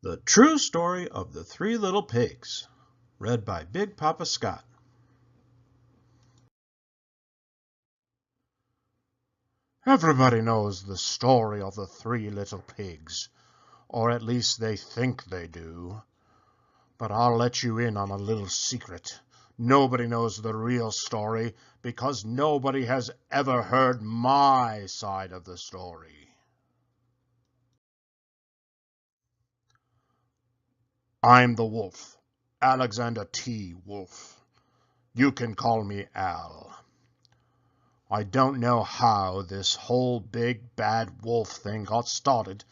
The True Story of the Three Little Pigs, read by Big Papa Scott. Everybody knows the story of the three little pigs, or at least they think they do. But I'll let you in on a little secret. Nobody knows the real story because nobody has ever heard my side of the story. I'm the wolf, Alexander T. Wolf. You can call me Al. I don't know how this whole big bad wolf thing got started,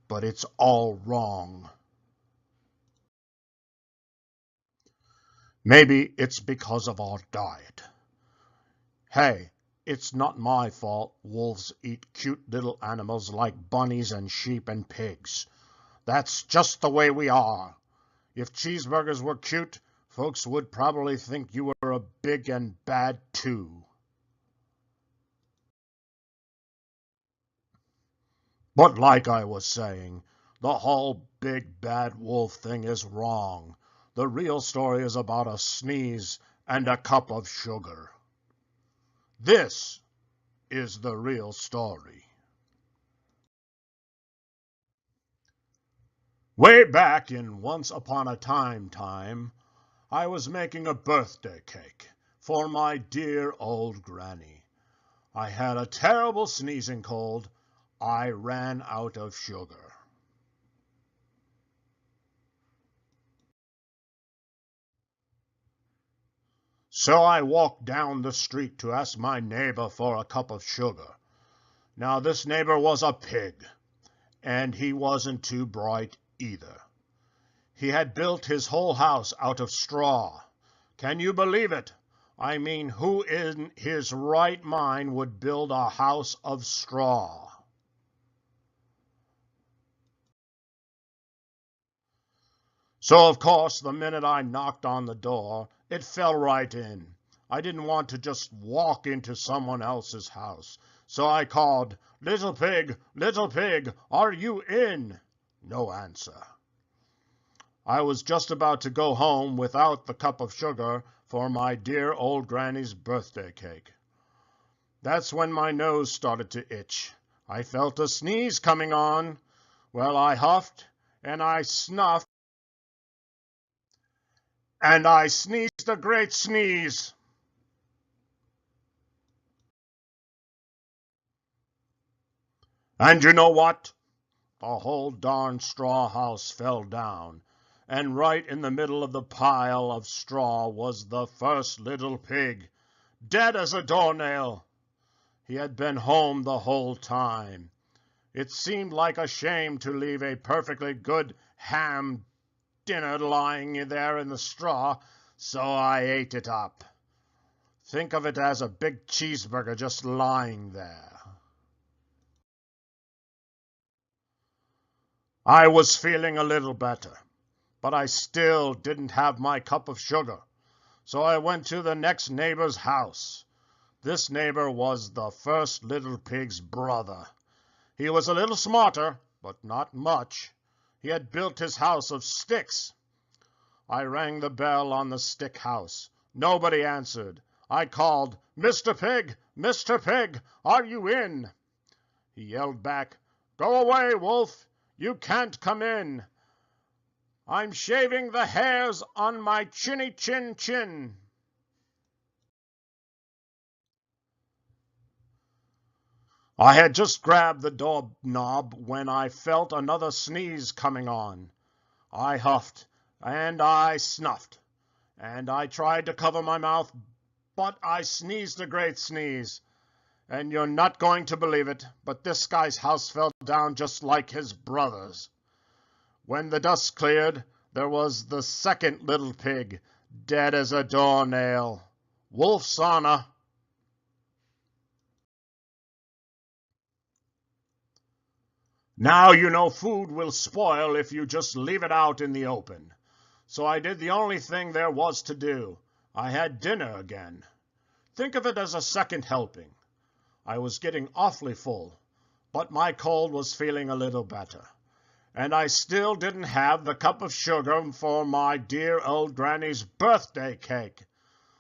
but it's all wrong. Maybe it's because of our diet. Hey, it's not my fault wolves eat cute little animals like bunnies and sheep and pigs. That's just the way we are. If cheeseburgers were cute, folks would probably think you were a big and bad too. But like I was saying, the whole big bad wolf thing is wrong. The real story is about a sneeze and a cup of sugar. This is the real story. Way back in Once Upon a Time, I was making a birthday cake for my dear old granny. I had a terrible sneezing cold. I ran out of sugar. So I walked down the street to ask my neighbor for a cup of sugar. Now this neighbor was a pig, and he wasn't too bright either. He had built his whole house out of straw. Can you believe it? I mean, who in his right mind would build a house of straw? So, of course, the minute I knocked on the door, it fell right in. I didn't want to just walk into someone else's house. So I called, little pig, are you in?" No answer. I was just about to go home without the cup of sugar for my dear old granny's birthday cake. That's when my nose started to itch. I felt a sneeze coming on. Well, I huffed and I snuffed, and I sneezed a great sneeze. And you know what? The whole darn straw house fell down, and right in the middle of the pile of straw was the first little pig, dead as a doornail. He had been home the whole time. It seemed like a shame to leave a perfectly good ham dinner lying there in the straw, so I ate it up. Think of it as a big cheeseburger just lying there. I was feeling a little better, but I still didn't have my cup of sugar, so I went to the next neighbor's house. This neighbor was the first little pig's brother. He was a little smarter, but not much. He had built his house of sticks. I rang the bell on the stick house. Nobody answered. I called, Mr. Pig, are you in?" He yelled back, "Go away, Wolf. You can't come in. I'm shaving the hairs on my chinny chin. I had just grabbed the doorknob when I felt another sneeze coming on. I huffed, and I snuffed, and I tried to cover my mouth, but I sneezed a great sneeze. And you're not going to believe it, but this guy's house fell down just like his brother's. When the dust cleared, there was the second little pig, dead as a doornail. Wolf's honor. Now you know food will spoil if you just leave it out in the open. So I did the only thing there was to do. I had dinner again. Think of it as a second helping. I was getting awfully full, but my cold was feeling a little better. And I still didn't have the cup of sugar for my dear old granny's birthday cake.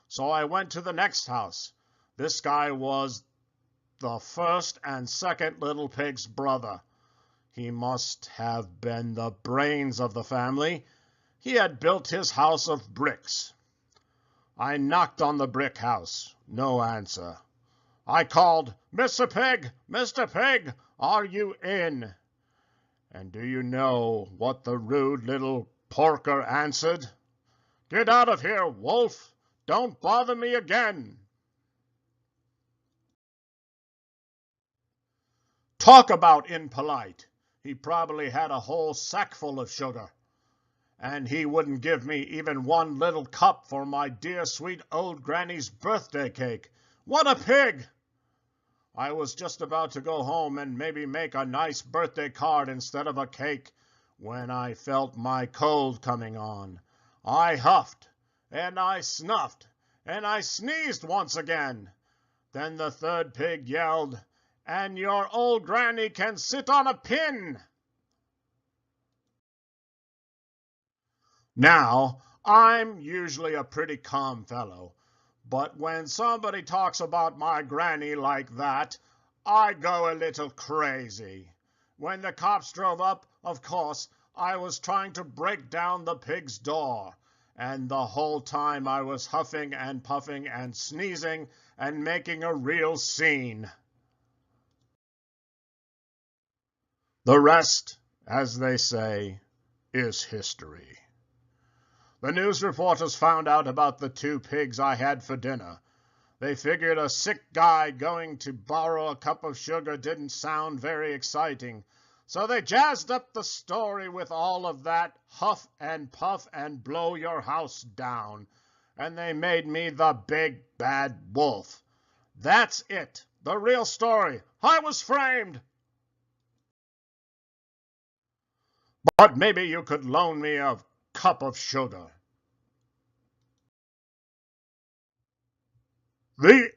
So I went to the next house. This guy was the first and second little pig's brother. He must have been the brains of the family. He had built his house of bricks. I knocked on the brick house. No answer. I called, "Mr. Pig! Mr. Pig! Are you in?" And do you know what the rude little porker answered? "Get out of here, wolf! Don't bother me again!" Talk about impolite! He probably had a whole sackful of sugar. And he wouldn't give me even one little cup for my dear sweet old granny's birthday cake. What a pig! I was just about to go home and maybe make a nice birthday card instead of a cake when I felt my cold coming on. I huffed, and I snuffed, and I sneezed once again. Then the third pig yelled, "And your old granny can sit on a pin!" Now, I'm usually a pretty calm fellow, but when somebody talks about my granny like that, I go a little crazy. When the cops drove up, of course, I was trying to break down the pig's door, and the whole time I was huffing and puffing and sneezing and making a real scene. The rest, as they say, is history. The news reporters found out about the 2 pigs I had for dinner. They figured a sick guy going to borrow a cup of sugar didn't sound very exciting, so they jazzed up the story with all of that huff and puff and blow your house down, and they made me the big bad wolf. That's it, the real story. I was framed. But maybe you could loan me a cup of sugar. The